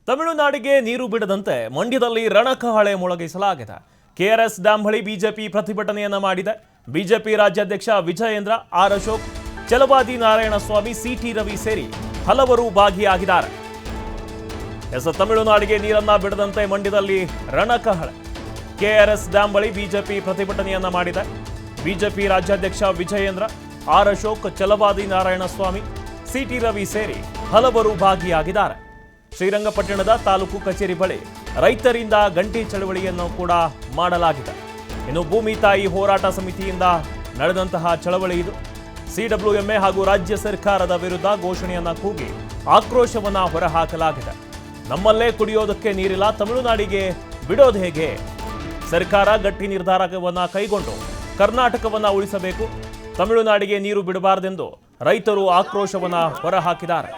ತಮಿಳುನಾಡಿಗೆ ನೀರು ಬಿಡದಂತೆ ಮಂಡ್ಯದಲ್ಲಿ ರಣಕಹಳೆ ಮೊಳಗಿಸಲಾಗಿದೆ. ಕೆಆರ್ಎಸ್ ಡ್ಯಾಂ ಬಳಿ ಬಿಜೆಪಿ ಪ್ರತಿಭಟನೆಯನ್ನ ಮಾಡಿದೆ. ಬಿಜೆಪಿ ರಾಜ್ಯಾಧ್ಯಕ್ಷ ವಿಜಯೇಂದ್ರ, ಆರ್ ಅಶೋಕ್, ಚಲವಾದಿ ನಾರಾಯಣಸ್ವಾಮಿ, ಸಿಟಿ ರವಿ ಸೇರಿ ಹಲವರು ಭಾಗಿಯಾಗಿದ್ದಾರೆ. ತಮಿಳುನಾಡಿಗೆ ನೀರನ್ನ ಬಿಡದಂತೆ ಮಂಡ್ಯದಲ್ಲಿ ರಣಕಹಳೆ. ಕೆಆರ್ಎಸ್ ಡ್ಯಾಂ ಬಳಿ ಬಿಜೆಪಿ ಪ್ರತಿಭಟನೆಯನ್ನ ಮಾಡಿದೆ. ಬಿಜೆಪಿ ರಾಜ್ಯಾಧ್ಯಕ್ಷ ವಿಜಯೇಂದ್ರ, ಆರ್ ಅಶೋಕ್, ಚಲವಾದಿ ನಾರಾಯಣಸ್ವಾಮಿ, ಸಿಟಿ ರವಿ ಸೇರಿ ಹಲವರು ಭಾಗಿಯಾಗಿದ್ದಾರೆ. ಶ್ರೀರಂಗಪಟ್ಟಣದ ತಾಲೂಕು ಕಚೇರಿ ಬಳಿ ರೈತರಿಂದ ಗಂಟಿ ಚಳವಳಿಯನ್ನು ಕೂಡ ಮಾಡಲಾಗಿದೆ. ಇನ್ನು ಭೂಮಿ ತಾಯಿ ಹೋರಾಟ ಸಮಿತಿಯಿಂದ ನಡೆದಂತಹ ಚಳವಳಿ ಇದು. ಸಿಡಬ್ಲ್ಯೂಎಂಎ ಹಾಗೂ ರಾಜ್ಯ ಸರ್ಕಾರದ ವಿರುದ್ಧ ಘೋಷಣೆಯನ್ನ ಕೂಗಿ ಆಕ್ರೋಶವನ್ನ ಹೊರಹಾಕಲಾಗಿದೆ. ನಮ್ಮಲ್ಲೇ ಕುಡಿಯೋದಕ್ಕೆ ನೀರಿಲ್ಲ, ತಮಿಳುನಾಡಿಗೆ ಬಿಡೋದು ಹೇಗೆ? ಸರ್ಕಾರ ಗಟ್ಟಿ ನಿರ್ಧಾರವನ್ನ ಕೈಗೊಂಡು ಕರ್ನಾಟಕವನ್ನ ಉಳಿಸಬೇಕು, ತಮಿಳುನಾಡಿಗೆ ನೀರು ಬಿಡಬಾರದೆಂದು ರೈತರು ಆಕ್ರೋಶವನ್ನ ಹೊರಹಾಕಿದ್ದಾರೆ.